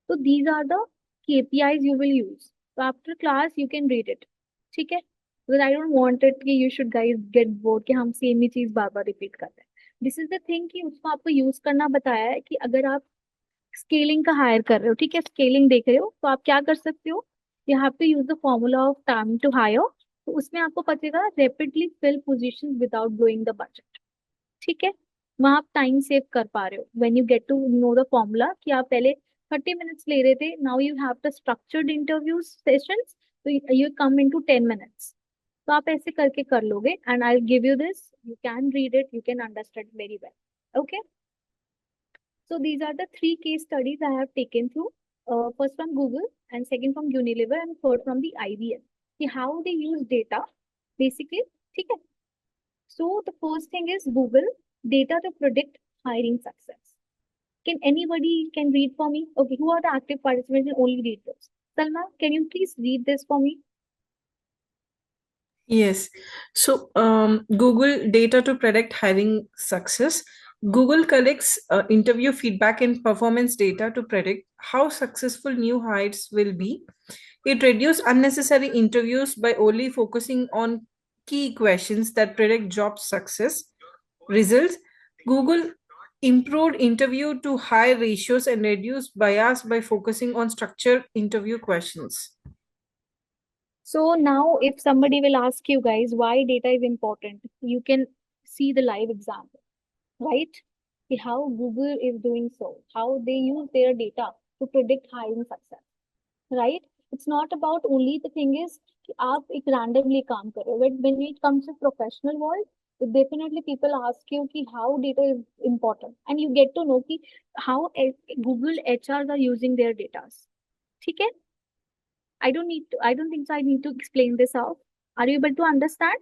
Speaker 1: So these are the KPIs you will use. So after class you can read it. ठीक है. Because I don't want it कि you should guys get bored कि हम same ही चीज बार बार repeat कर रहे हैं. This is the thing कि उसको आपको यूज करना बताया है कि अगर आप स्केलिंग का हायर कर रहे हो, ठीक है, स्केलिंग देख रहे हो, तो आप क्या कर सकते हो, you have to use the formula of time to hire. तो उसमें आपको पता चलेगा rapidly fill position without blowing the budget. ठीक है, वहां आप टाइम सेव कर पा रहे हो when you get to know the formula कि आप पहले 30 minutes ले रहे थे, now you have the structured interview sessions, तो यू कम इनटू 10 minutes. तो आप ऐसे करके कर लोगे and I give you this, you can read it, you can understand very well. Okay, so these are the 3 case studies I have taken through, first from Google and second from Unilever and third from the IBM, कि how they use data basically. ठीक है. So the first thing is Google data to predict hiring success. Can anybody can read for me? Okay, who are the active participants and only read this? Salma, can you please read this for me?
Speaker 4: Yes. So, Google data to predict hiring success. Google collects interview feedback and performance data to predict how successful new hires will be. It reduces unnecessary interviews by only focusing on key questions that predict job success. Results: Google improved interview to hire ratios and reduced bias by focusing on structured interview questions.
Speaker 1: So now if somebody will ask you guys why data is important, you can see the live example, right? See how Google is doing so, how they use their data to predict hiring success, right? It's not about only the thing is कि आप एक randomly काम कर रहे हो. But when it comes to professional world, so definitely people ask you कि how data is important, and you get to know कि how Google HRs are using their data. ठीक है. I don't think so I need to explain this out. Are you able to understand?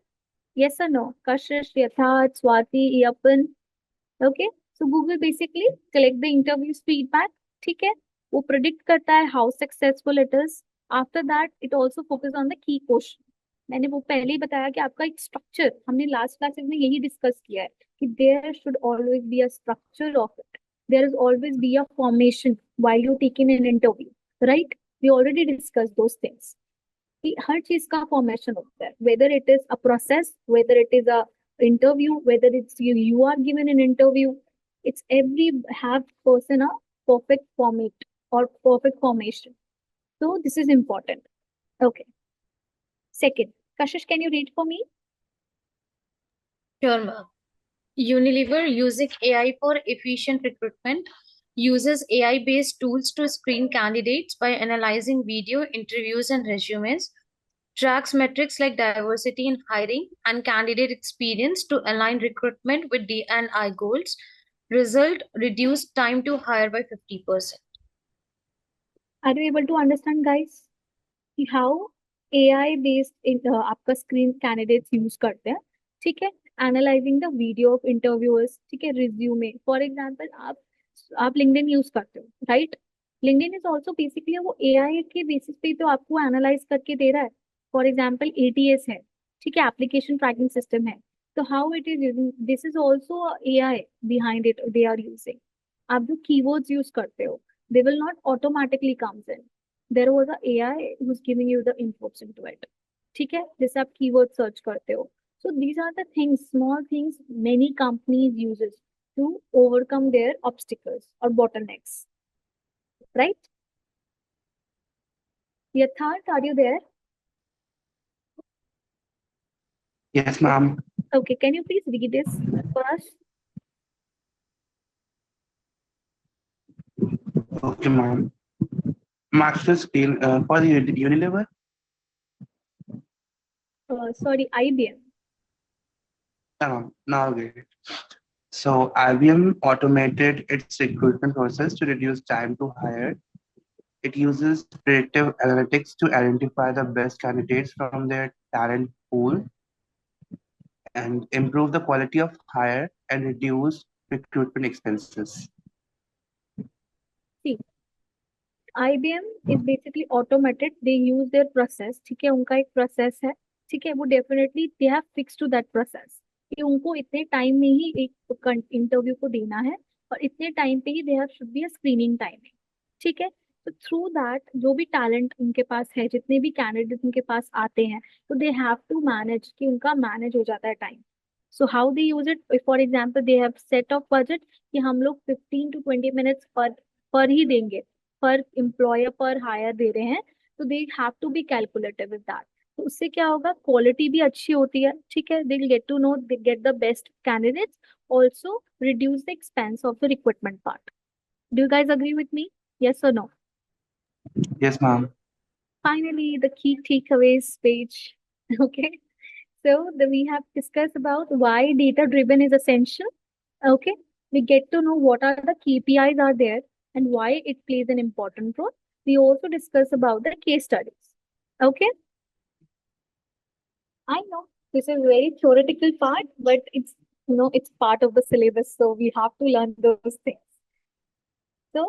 Speaker 1: Yes or no? Kashish, Yatharth, Swati, Yapan. Okay. So Google basically collect the interviews feedback. ठीक है. वो predict करता है how successful it is. After that, it also focus on the key question. मैंने वो पहले ही बताया कि आपका एक स्ट्रक्चर, हमने लास्ट क्लासेस में यही डिस्कस किया है कि there should always be a structure of it. There is always be a formation while you're taking an interview, right? We already discussed those things. कि हर चीज का फॉर्मेशन होता है, whether it is a process, whether it is a interview, whether it's you are given an interview, it's every have person a perfect format or perfect formation. So this is important. Okay. Second, Kashish, can you read for me?
Speaker 3: Sure, ma'am. Unilever, using AI for efficient recruitment, uses AI-based tools to screen candidates by analyzing video, interviews, and resumes, tracks metrics like diversity in hiring and candidate experience to align recruitment with D&I goals. Result, reduced time to hire by 50%.
Speaker 1: Are you able to understand, guys? कि how AI based आपका screen candidates use करते हैं, ठीक है, analysing the video of interviewers, ठीक है, resume for example आप LinkedIn use करते हो, right? LinkedIn is also basically वो एआई के बेसिस पे तो आपको एनालाइज करके दे रहा है। फॉर एग्जांपल एटीएस है, ठीक है, एप्लीकेशन ट्रैकिंग सिस्टम है, तो how it is using, this is also AI behind it, they are using. आप जो कीवर्ड्स यूज करते हो, they will not automatically comes in, there was a AI who's giving you the inputs into it, ठीक है, जैसे आप keyword search करते हो। So these are the things, small things many companies uses to overcome their obstacles or bottlenecks, right? Yatharth, are you there?
Speaker 2: Yes, ma'am.
Speaker 1: Okay, can you please read this for us?
Speaker 2: Okay, ma'am. Master skill for the Unilever.
Speaker 1: Sorry, IBM.
Speaker 2: Yeah, ma'am. Now I get it. So IBM automated its recruitment process to reduce time to hire. It uses predictive analytics to identify the best candidates from their talent pool and improve the quality of hire and reduce recruitment expenses.
Speaker 1: See, IBM is basically automated, they use their process, ठीक है, उनका एक process है, ठीक है, वो definitely they have fix to that process कि उनको इतने टाइम में ही एक इंटरव्यू को देना है और इतने टाइम पे ही they have should be a screening timing, ठीक है। तो थ्रू दैट जो भी टैलेंट उनके पास है, जितने भी कैंडिडेट उनके पास आते हैं, तो दे हैव टू मैनेज कि उनका मैनेज हो जाता है time. So how they use it, for example they have set of budget कि हम लोग 15 to 20 मिनट्स पर ही देंगे, पर एम्प्लॉयर पर हायर दे रहे हैं, तो they have to be calculative with that. तो उससे क्या होगा, क्वालिटी भी अच्छी होती है, ठीक है, they will get to know, they get the best candidates, also reduce the expense of the recruitment part. Do you guys agree with me, yes or no?
Speaker 2: Yes, ma'am.
Speaker 1: Finally, the key takeaways page. Okay, so we have discussed about why data driven is essential. Okay, we get to know what are the KPIs are there and why it plays an important role. We also discuss about the case studies. Okay, I know this is very theoretical part, but it's, it's part of the syllabus, so we have to learn those things. So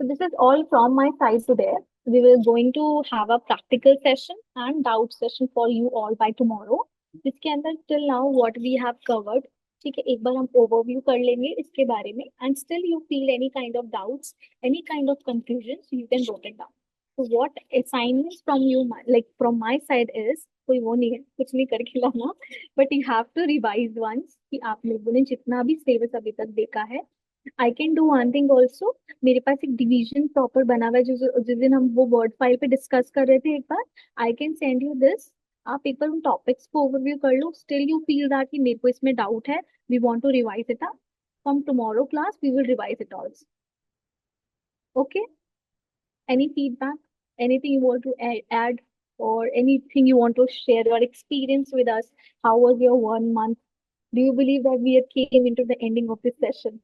Speaker 1: this is all from my side today. We will going to have a practical session and doubt session for you all by tomorrow. जिसके अंदर till now what we have covered, ठीक है, एक बार हम overview कर लेंगे इसके बारे में, and still you feel any kind of doubts, any kind of confusions, you can note it down. So what assignments from you, like from my side is, कोई वो नहीं है, कुछ नहीं करके लाना, but you have to revise once कि आप लोगों ने जितना भी syllabus अभी तक देखा है। I can do one thing also, मेरे पास एक डिवीजन प्रॉपर बना हुआ है, जिस दिन हम वो वर्ड फाइल पे डिस्कस कर रहे थे एक बार, I can send you this. आप एक बार उन टॉपिक्स को ओवरव्यू कर लो, स्टिल यू फील दैट कि मेरे को इसमें डाउट है, we want to revise it up, from tomorrow class we will revise it also. Okay, any feedback, anything you want to add or anything you want to share your experience with us? How was your 1 month? Do you believe that we came into the ending of this session?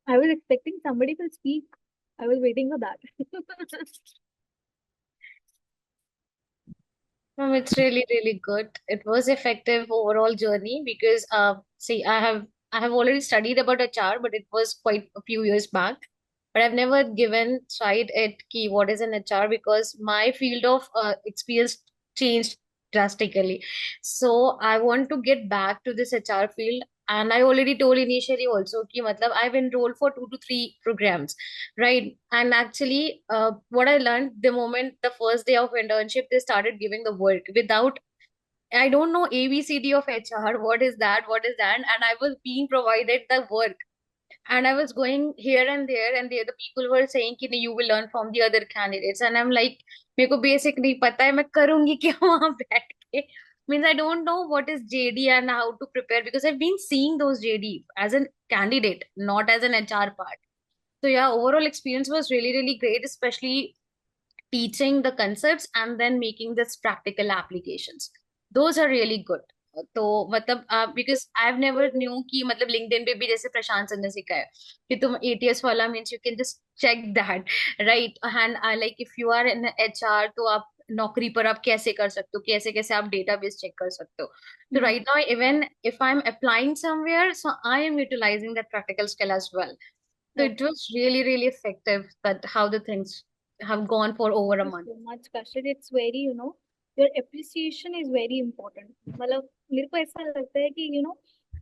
Speaker 1: I was expecting somebody will speak. I was waiting for that.
Speaker 3: It's really, really good. It was effective overall journey because see, I have already studied about HR, but it was quite a few years back. But I've never given tried it key what is an HR because my field of experience changed drastically. So I want to get back to this HR field And I already told initially also कि मतलब I've enrolled for 2 to 3 programs, right? And actually, what I learned the moment the first day of internship, they started giving the work without, I don't know ABCD of HR. What is that? What is that? And I was being provided the work, and I was going here and there, and the other people were saying कि नहीं, you will learn from the other candidates, and I'm like, मेरे को basic नहीं पता है, मैं करूंगी क्या वहां बैठ के? Means I don't know what is JD and how to prepare, because I've been seeing those JD as a candidate, not as an HR part. So yeah, overall experience was really, really great, especially teaching the concepts and then making this practical applications. Those are really good. तो मतलब because I've never knew कि मतलब LinkedIn पे भी जैसे प्रशांत sir ने सिखाया कि तुम ATS वाला means you can just check that, right? And like if you are in HR, तो आप नौकरी पर आप कैसे कर सकते हो, कैसे कैसे आप डेटाबेस चेक कर सकते हो. So right now, even if I'm applying somewhere, so I am utilizing that practical skill as well. So it was really, really effective that how the things have gone for over a
Speaker 1: Thank you
Speaker 3: month.
Speaker 1: so much, Kashif. It's very, your appreciation is very important. मतलब मेरे को ऐसा लगता है कि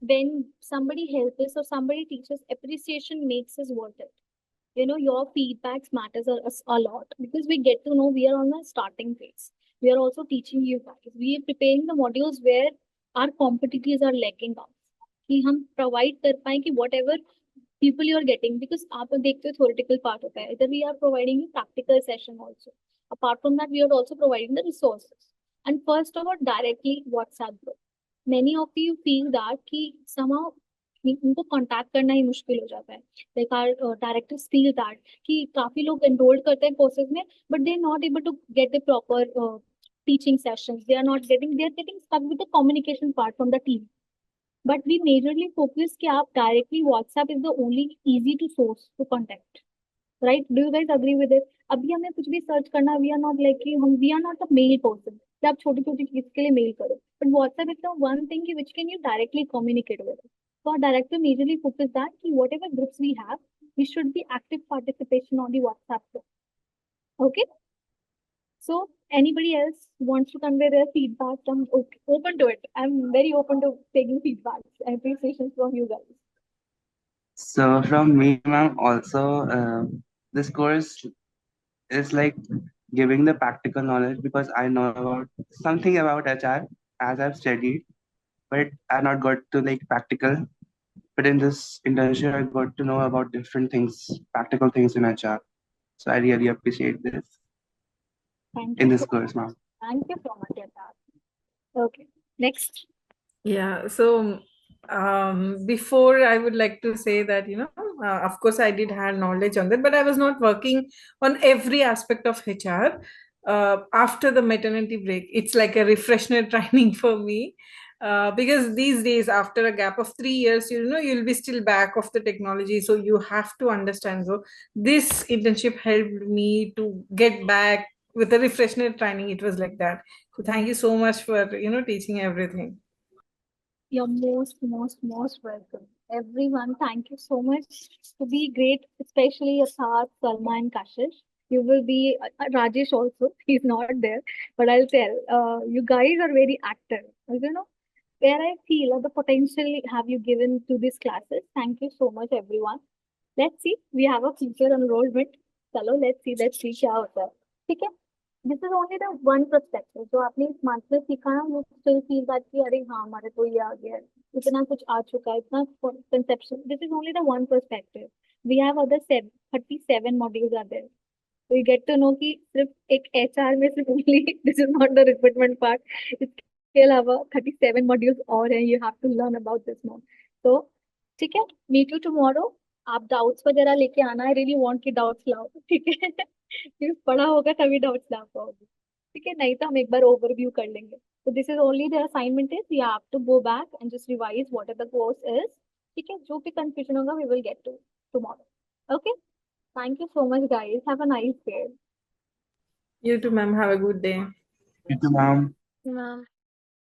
Speaker 1: when somebody helps us or somebody teaches, appreciation makes us worth it. Your feedbacks matters us a lot because we get to know we are on the starting phase. We are also teaching you guys. We are preparing the modules where our competitors are lacking out. कि हम provide कर पाए कि whatever people you are getting, because आप देखते हो theoretical part होता है, इधर we are providing you practical session also. Apart from that, we are also providing the resources. And first of all, directly WhatsApp group. Many of you feel that कि somehow उनको contact करना ही मुश्किल हो जाता है. Like our directors feel that कि काफी लोग एनरोल करते हैं कोर्सेज में, but they are not able to get the proper teaching sessions. They are getting stuck with the communication part from the team. But we majorly focus कि आप directly WhatsApp is the only easy to source to contact, right? Do you guys agree with it? अभी हमें कुछ भी search करना, we are not like कि हम we are not a mail person कि आप छोटी छोटी चीज के लिए मेल करो. But WhatsApp is the one thing कि which can you directly communicate with. So our director majorly focus that कि whatever groups we have, we should be active participation on the WhatsApp group. Okay. So anybody else wants to convey their feedback? I'm open to it. I'm very open to taking feedbacks and appreciations from you guys.
Speaker 2: So from me, ma'am, also this course is like giving the practical knowledge because I know about something about HR as I've studied, but I not got to like practical. But in this internship, I got to know about different things, practical things in HR. So I really appreciate this
Speaker 1: Thank
Speaker 2: in
Speaker 1: you
Speaker 2: this
Speaker 1: so
Speaker 2: course,
Speaker 1: much.
Speaker 2: ma'am.
Speaker 1: Thank you so much, Yatharth. Okay, next.
Speaker 4: Yeah, so before I would like to say that, of course, I did have knowledge on that, but I was not working on every aspect of HR. After the maternity break, it's like a refresher training for me. Because these days, after a gap of 3 years, you'll be still back of the technology. So you have to understand. So this internship helped me to get back with a refresher training. It was like that. So thank you so much for, teaching everything.
Speaker 1: You're most welcome. Everyone, thank you so much to be great, especially Yatharth, Salma, and Kashish. You will be Rajesh also. He's not there, but I'll tell. You guys are very active. Where I feel the potential have you given to these classes. Thank you so much, everyone. Let's see. We have a future enrollment. चलो, let's see क्या होता है. ठीक है. This is only the one perspective. जो आपने इस month में सीखा ना, you still feel that कि अरे हाँ हमारे तो ये आ गया है, इतना कुछ आ चुका है, इतना conception. This is only the one perspective. We have other 37 modules are there. So you get to know कि सिर्फ एक HR में सिर्फ only this is not the recruitment part. इसके अलावा 37 modules और हैं. You have to learn about this more. So ठीक है. Meet you tomorrow. आप डाउट्स वगैरह लेके आना. आई रियली वांट कि डाउट्स लाओ. ठीक है. क्योंकि पढ़ा होगा तभी डाउट्स ला पाओगे. ठीक है. नहीं तो हम एक बार ओवरव्यू कर लेंगे. So this is only the assignment is you have to go back and just revise what the course is. ठीक है. जो भी confusion होगा we will get to tomorrow. Okay. Thank you so much, guys. Have a nice day.
Speaker 4: You too, ma'am. Have a good day.
Speaker 2: Thank you, ma'am.
Speaker 3: Ma'am.